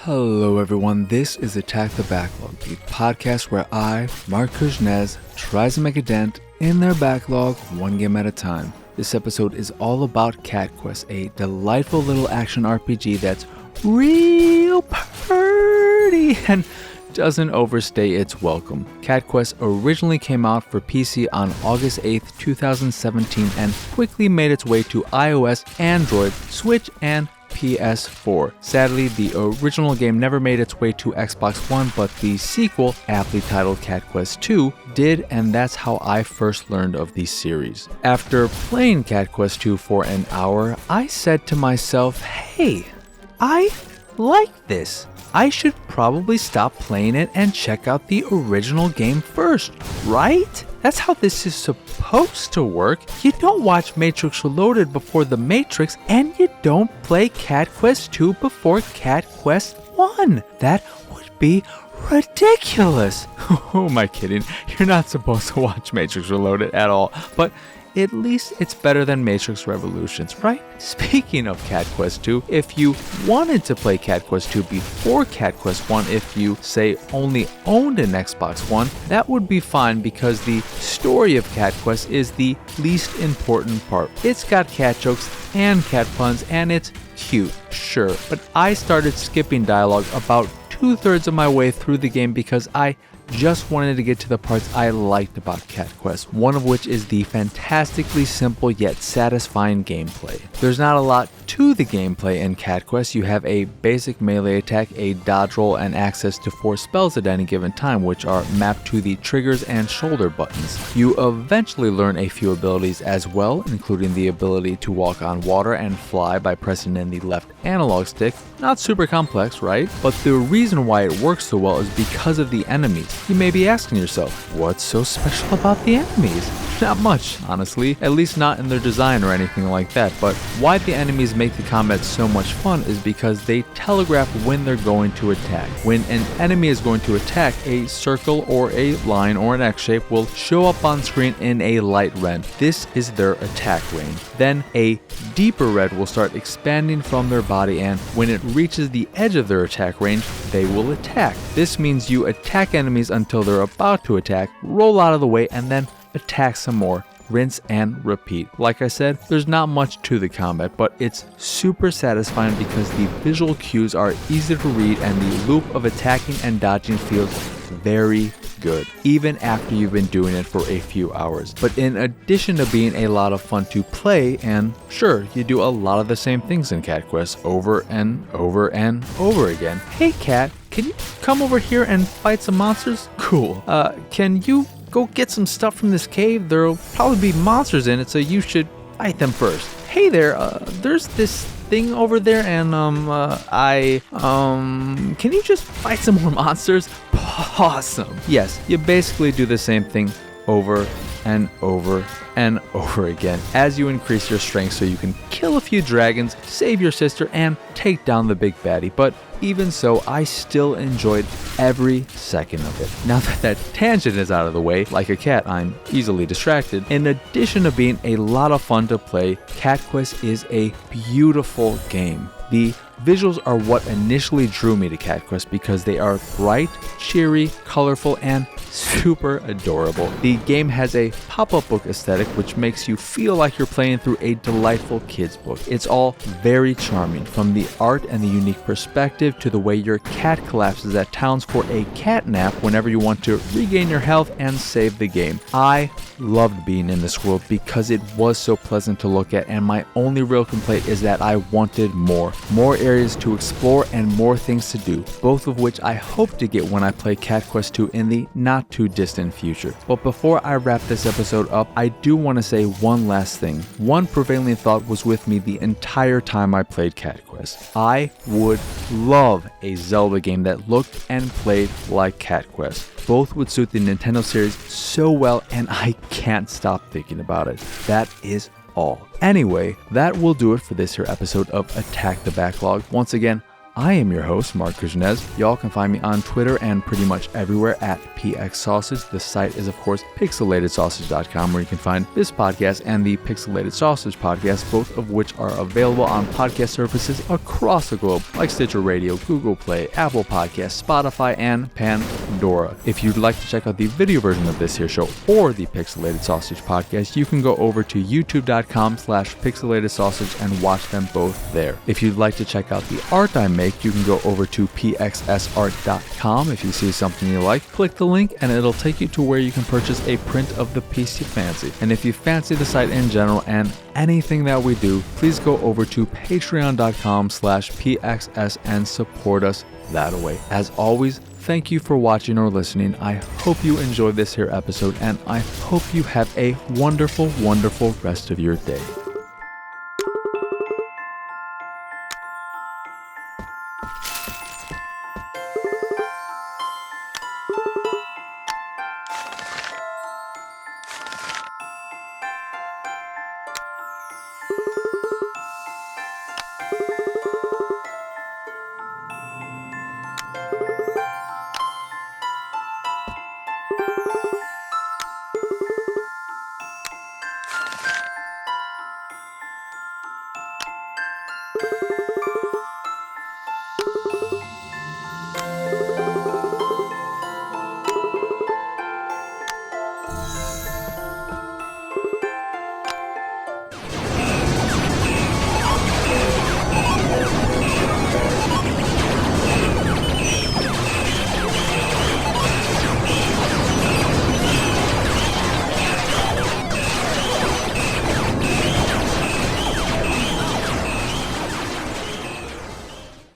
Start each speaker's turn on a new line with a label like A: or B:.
A: Hello everyone, this is Attack the Backlog, the podcast where I, Marc, tries to make a dent in their backlog one game at a time. This episode is all about Cat Quest, a delightful little action RPG that's real purrrty and doesn't overstay its welcome. Cat Quest originally came out for PC on August 8th, 2017 and quickly made its way to iOS, Android, Switch, and PS4. Sadly, the original game never made its way to Xbox One, but the sequel, aptly titled Cat Quest 2, did, and that's how I first learned of the series. After playing Cat Quest 2 for an hour, I said to myself, hey, I like this. I should probably stop playing it and check out the original game first, right? That's how this is supposed to work. You don't watch Matrix Reloaded before The Matrix, and you don't play Cat Quest 2 before Cat Quest 1. That would be ridiculous. Who am I kidding? You're not supposed to watch Matrix Reloaded at all, but at least it's better than Matrix Revolutions, right? Speaking of Cat Quest 2, if you wanted to play Cat Quest 2 before Cat Quest 1, if you, say, only owned an Xbox One, that would be fine because the story of Cat Quest is the least important part. It's got cat jokes and cat puns, and it's cute, sure, but I started skipping dialogue about 2/3 of my way through the game because I just wanted to get to the parts I liked about Cat Quest, one of which is the fantastically simple yet satisfying gameplay. There's not a lot to the gameplay in Cat Quest. You have a basic melee attack, a dodge roll, and access to 4 spells at any given time, which are mapped to the triggers and shoulder buttons. You eventually learn a few abilities as well, including the ability to walk on water and fly by pressing in the left analog stick. Not super complex, right? But the reason why it works so well is because of the enemies. You may be asking yourself, what's so special about the enemies? Not much, honestly, at least not in their design or anything like that, but why the enemies make the combat so much fun is because they telegraph when they're going to attack. When an enemy is going to attack, a circle or a line or an X shape will show up on screen in a light red. This is their attack range. Then a deeper red will start expanding from their body, and when it reaches the edge of their attack range, they will attack. This means you attack enemies until they're about to attack, roll out of the way, and then attack some more. Rinse and repeat. Like I said, there's not much to the combat, but it's super satisfying because the visual cues are easy to read and the loop of attacking and dodging feels very good, even after you've been doing it for a few hours. But in addition to being a lot of fun to play, and sure, you do a lot of the same things in Cat Quest over and over and over again. Hey cat, can you come over here and fight some monsters? Cool. Can you go get some stuff from this cave? There'll probably be monsters in it, so you should fight them first. Hey there, there's this thing over there, and can you just fight some more monsters? Awesome. Yes, you basically do the same thing over and over and over again as you increase your strength so you can kill a few dragons, save your sister, and take down the big baddie. But even so, I still enjoyed every second of it. Now that tangent is out of the way, like a cat, I'm easily distracted. In addition to being a lot of fun to play, Cat Quest is a beautiful game. The visuals are what initially drew me to Cat Quest because they are bright, cheery, colorful, and super adorable. The game has a pop-up book aesthetic which makes you feel like you're playing through a delightful kid's book. It's all very charming, from the art and the unique perspective to the way your cat collapses at towns for a cat nap whenever you want to regain your health and save the game. I loved being in this world because it was so pleasant to look at, and my only real complaint is that I wanted more areas to explore and more things to do, both of which I hope to get when I play Cat Quest 2 in the not too distant future. But before I wrap this episode up, I do want to say one last thing. One prevailing thought was with me the entire time I played Cat Quest. I would love a Zelda game that looked and played like Cat Quest. Both would suit the Nintendo series so well, and I can't stop thinking about it. That is all. Anyway, that will do it for this here episode of Attack the Backlog. Once again, I am your host, Marc. Y'all can find me on Twitter and pretty much everywhere at pxsausage. The site is, of course, pixelatedsausage.com, where you can find this podcast and the Pixelated Sausage podcast, both of which are available on podcast services across the globe, like Stitcher Radio, Google Play, Apple Podcasts, Spotify, and Pandora. If you'd like to check out the video version of this here show or the Pixelated Sausage podcast, you can go over to youtube.com/pixelatedsausage and watch them both there. If you'd like to check out the art I make, you can go over to pxsart.com. If you see something you like, click the link and it'll take you to where you can purchase a print of the piece you fancy. And if you fancy the site in general and anything that we do, please go over to patreon.com/pxs and support us that way. As always, thank you for watching or listening. I hope you enjoyed this here episode, and I hope you have a wonderful, wonderful rest of your day.